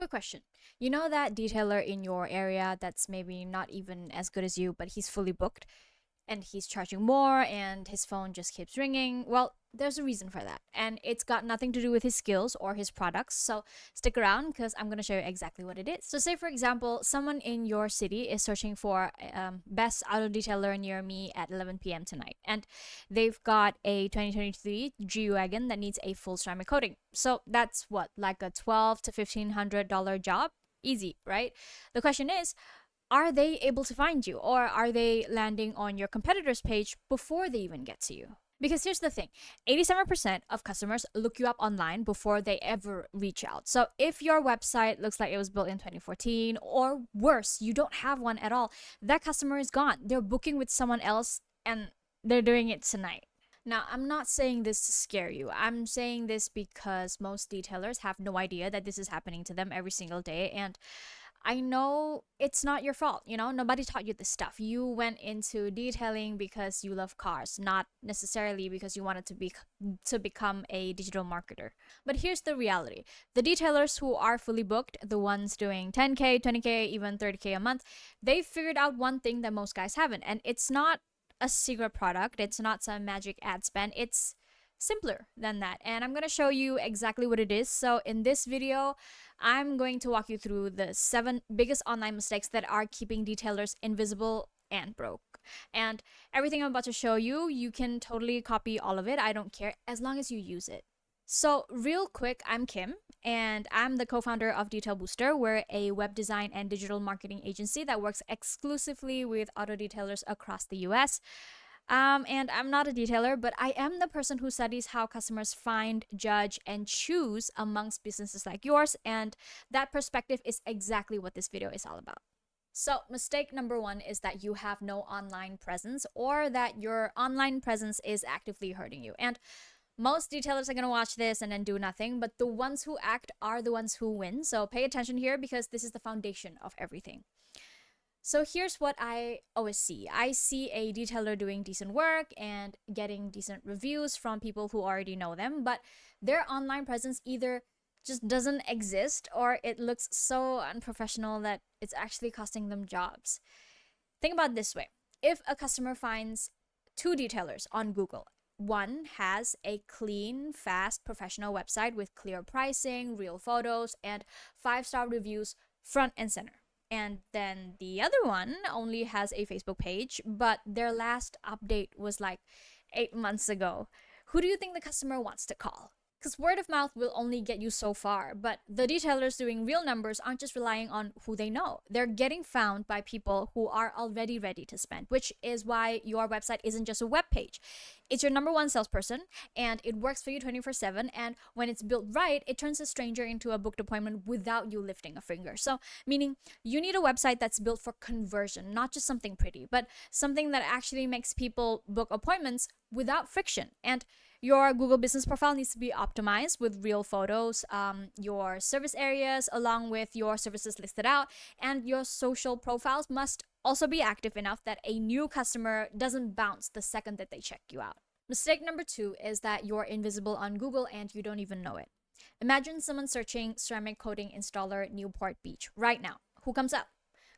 Quick question. You know that detailer in your area that's maybe not even as good as you, but he's fully booked and he's charging more and his phone just keeps ringing? Well, there's a reason for that. And it's got nothing to do with his skills or his products. So stick around because I'm going to show you exactly what it is. So, say for example, someone in your city is searching for best auto detailer near me at 11 p.m. tonight. And they've got a 2023 G Wagon that needs a full ceramic coating. So that's what, like a $12 to $1,500 job? Easy, right? The question is, are they able to find you, or are they landing on your competitor's page before they even get to you? Because here's the thing, 87% of customers look you up online before they ever reach out. So if your website looks like it was built in 2014, or worse, you don't have one at all, that customer is gone. They're booking with someone else and they're doing it tonight. Now, I'm not saying this to scare you. I'm saying this because most detailers have no idea that this is happening to them every single day. And I know it's not your fault, nobody taught you this stuff. You went into detailing because you love cars, not necessarily because you wanted to become a digital marketer. But here's the reality. The detailers who are fully booked, the ones doing 10K, 20K, even 30K a month, they've figured out one thing that most guys haven't, and it's not a secret product, it's not some magic ad spend, it's simpler than that. And I'm going to show you exactly what it is. So in this video, I'm going to walk you through the 7 biggest online mistakes that are keeping detailers invisible and broke. And everything I'm about to show you, you can totally copy all of it. I don't care as long as you use it. So real quick, I'm Kim, and I'm the co-founder of DetailBooster. We're a web design and digital marketing agency that works exclusively with auto detailers across the US. And I'm not a detailer, but I am the person who studies how customers find, judge, and choose amongst businesses like yours. And that perspective is exactly what this video is all about. So, mistake number 1 is that you have no online presence, or that your online presence is actively hurting you. And most detailers are going to watch this and then do nothing, but the ones who act are the ones who win. So, pay attention here because this is the foundation of everything. So here's what I always see. I see a detailer doing decent work and getting decent reviews from people who already know them, but their online presence either just doesn't exist or it looks so unprofessional that it's actually costing them jobs. Think about it this way. If a customer finds 2 detailers on Google, one has a clean, fast, professional website with clear pricing, real photos, and 5-star reviews front and center. And then the other one only has a Facebook page, but their last update was like 8 months ago. Who do you think the customer wants to call? Because word of mouth will only get you so far, but the detailers doing real numbers aren't just relying on who they know. They're getting found by people who are already ready to spend, which is why your website isn't just a web page. It's your number 1 salesperson, and it works for you 24/7. And when it's built right, it turns a stranger into a booked appointment without you lifting a finger. So, meaning you need a website that's built for conversion, not just something pretty, but something that actually makes people book appointments without friction. And your Google business profile needs to be optimized with real photos, your service areas along with your services listed out, and your social profiles must also be active enough that a new customer doesn't bounce the second that they check you out. Mistake number 2 is that you're invisible on Google and you don't even know it. Imagine someone searching ceramic coating installer Newport Beach right now. Who comes up?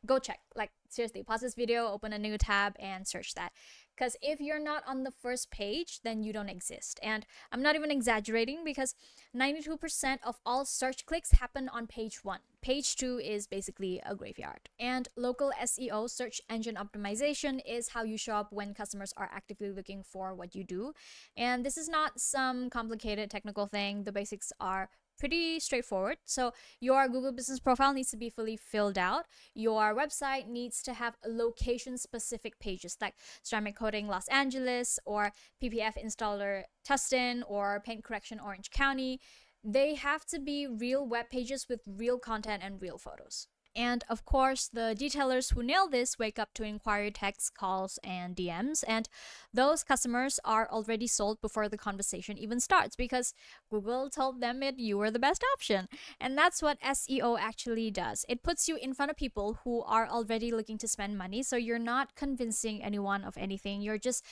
Go check. Like, seriously, pause this video, open a new tab, and search that. Because if you're not on the first page, then you don't exist. And I'm not even exaggerating because 92% of all search clicks happen on page 1. Page 2 is basically a graveyard. And local SEO, search engine optimization, is how you show up when customers are actively looking for what you do. And this is not some complicated technical thing. The basics are pretty straightforward. So your Google business profile needs to be fully filled out. Your website needs to have location specific pages like ceramic coating Los Angeles, or PPF installer Tustin, or paint correction Orange County. They have to be real web pages with real content and real photos. And of course, the detailers who nail this wake up to inquiry texts, calls, and DMs. And those customers are already sold before the conversation even starts because Google told them you were the best option. And that's what SEO actually does. It puts you in front of people who are already looking to spend money. So you're not convincing anyone of anything. You're just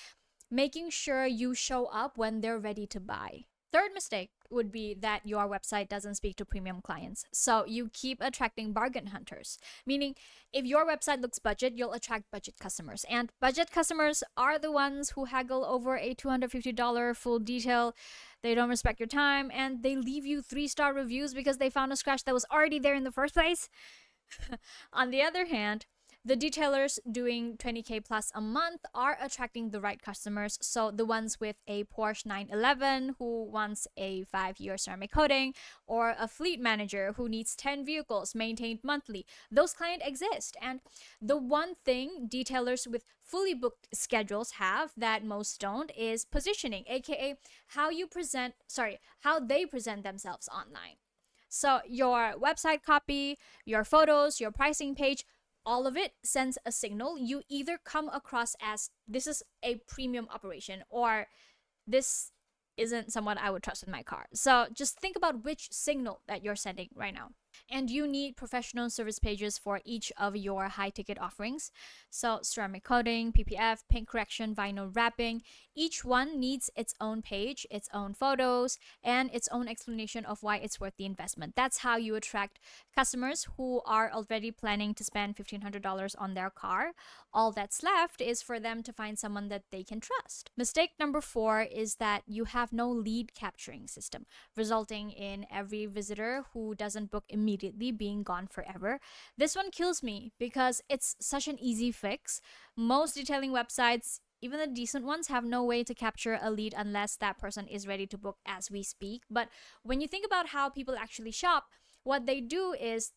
making sure you show up when they're ready to buy. Third mistake would be that your website doesn't speak to premium clients. So you keep attracting bargain hunters, meaning if your website looks budget, you'll attract budget customers. And budget customers are the ones who haggle over a $250 full detail. They don't respect your time and they leave you 3-star reviews because they found a scratch that was already there in the first place. On the other hand, the detailers doing 20K plus a month are attracting the right customers. So the ones with a Porsche 911 who wants a 5-year ceramic coating, or a fleet manager who needs 10 vehicles maintained monthly, those clients exist. And the one thing detailers with fully booked schedules have that most don't is positioning, aka how they present themselves online. So your website copy, your photos, your pricing page, all of it sends a signal. You either come across as this is a premium operation or this isn't someone I would trust with my car. So just think about which signal that you're sending right now. And you need professional service pages for each of your high ticket offerings. So ceramic coating, PPF, paint correction, vinyl wrapping, each one needs its own page, its own photos, and its own explanation of why it's worth the investment. That's how you attract customers who are already planning to spend $1,500 on their car. All that's left is for them to find someone that they can trust. Mistake number 4 is that you have no lead capturing system, resulting in every visitor who doesn't book immediately being gone forever. This one kills me because it's such an easy fix. Most detailing websites, even the decent ones, have no way to capture a lead unless that person is ready to book as we speak. But when you think about how people actually shop, what they do is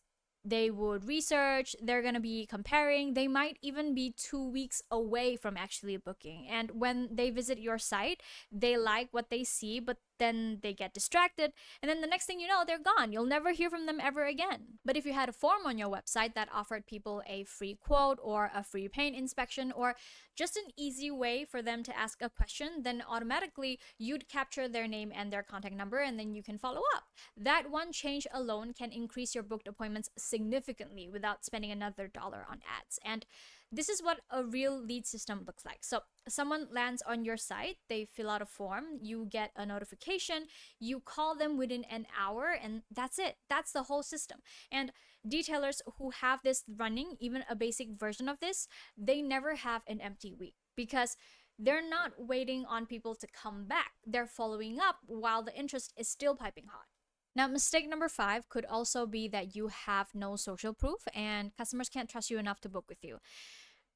they would research, they're going to be comparing, they might even be 2 weeks away from actually booking. And when they visit your site, they like what they see, but then they get distracted, and then the next thing you know, they're gone. You'll never hear from them ever again. But if you had a form on your website that offered people a free quote or a free paint inspection or just an easy way for them to ask a question, then automatically you'd capture their name and their contact number, and then you can follow up. That one change alone can increase your booked appointments significantly without spending another dollar on ads. And this is what a real lead system looks like. So someone lands on your site, they fill out a form, you get a notification, you call them within an hour, and that's it. That's the whole system. And detailers who have this running, even a basic version of this, they never have an empty week because they're not waiting on people to come back. They're following up while the interest is still piping hot. Now, mistake number 5 could also be that you have no social proof and customers can't trust you enough to book with you.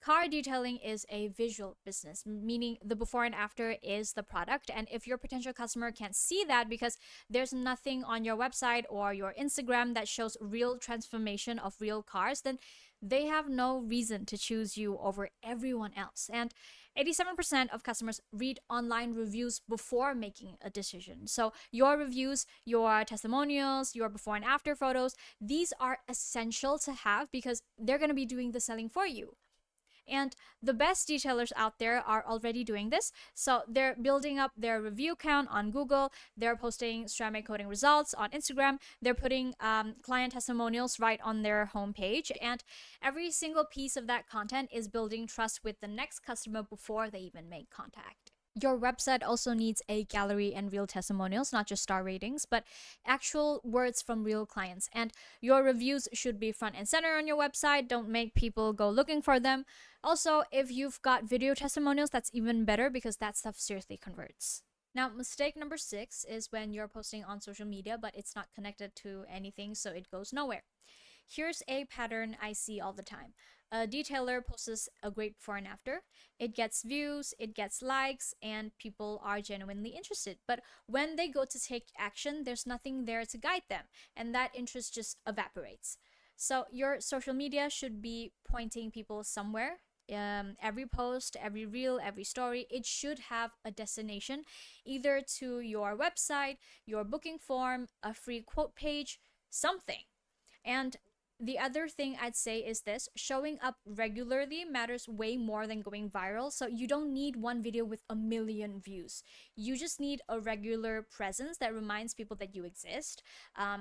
Car detailing is a visual business, meaning the before and after is the product. And if your potential customer can't see that because there's nothing on your website or your Instagram that shows real transformation of real cars, then they have no reason to choose you over everyone else. And 87% of customers read online reviews before making a decision. So your reviews, your testimonials, your before and after photos, these are essential to have because they're going to be doing the selling for you. And the best detailers out there are already doing this. So they're building up their review count on Google. They're posting ceramic coating results on Instagram. They're putting client testimonials right on their homepage. And every single piece of that content is building trust with the next customer before they even make contact. Your website also needs a gallery and real testimonials, not just star ratings, but actual words from real clients. And your reviews should be front and center on your website. Don't make people go looking for them. Also, if you've got video testimonials, that's even better because that stuff seriously converts. Now, mistake number 6 is when you're posting on social media, but it's not connected to anything, so it goes nowhere. Here's a pattern I see all the time. A detailer posts a great before and after. It gets views, it gets likes, and people are genuinely interested. But when they go to take action, there's nothing there to guide them, and that interest just evaporates. So your social media should be pointing people somewhere. Every post, every reel, every story, it should have a destination, either to your website, your booking form, a free quote page, something. And The other thing I'd say is this: showing up regularly matters way more than going viral. So you don't need one video with a million views. You just need a regular presence that reminds people that you exist,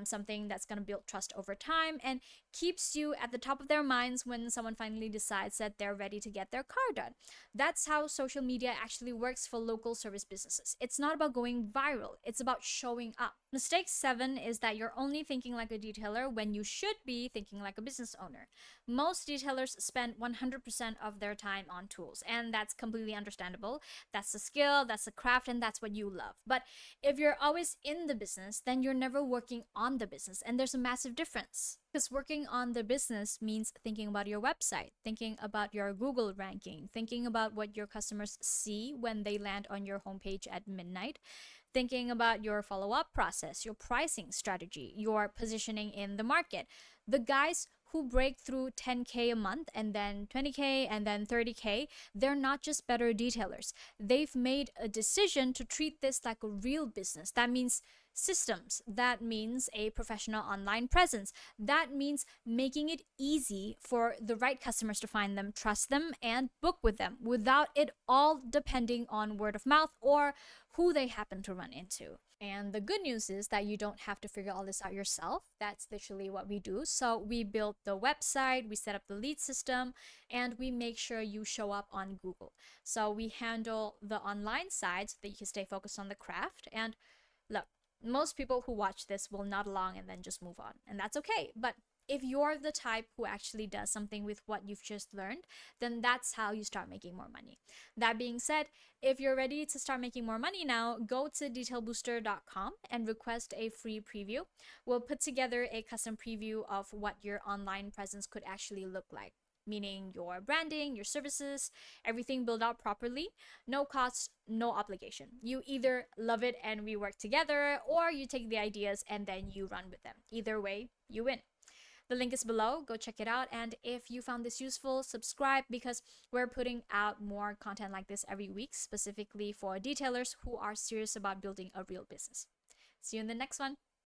something that's going to build trust over time and keeps you at the top of their minds when someone finally decides that they're ready to get their car done. That's how social media actually works for local service businesses. It's not about going viral, it's about showing up. Mistake 7 is that you're only thinking like a detailer when you should be thinking like a business owner. Most detailers spend 100% of their time on tools, and that's completely understandable. That's the skill, that's the craft, and that's what you love. But if you're always in the business, then you're never working on the business, and there's a massive difference. Because working on the business means thinking about your website, thinking about your Google ranking, thinking about what your customers see when they land on your homepage at midnight, thinking about your follow up process, your pricing strategy, your positioning in the market. The guys who break through 10K a month and then 20K and then 30K, they're not just better detailers. They've made a decision to treat this like a real business. That means systems. That means a professional online presence. That means making it easy for the right customers to find them, trust them, and book with them without it all depending on word of mouth or who they happen to run into. And the good news is that you don't have to figure all this out yourself. That's literally what we do. So we build the website, we set up the lead system, and we make sure you show up on Google. So we handle the online side so that you can stay focused on the craft. And look, most people who watch this will nod along and then just move on, and that's okay. But if you're the type who actually does something with what you've just learned, then that's how you start making more money. That being said, if you're ready to start making more money now, go to DetailBooster.com and request a free preview. We'll put together a custom preview of what your online presence could actually look like, meaning your branding, your services, everything built out properly. No cost, no obligation. You either love it and we work together, or you take the ideas and then you run with them. Either way, you win. The link is below. Go check it out. And if you found this useful, subscribe, because we're putting out more content like this every week, specifically for detailers who are serious about building a real business. See you in the next one.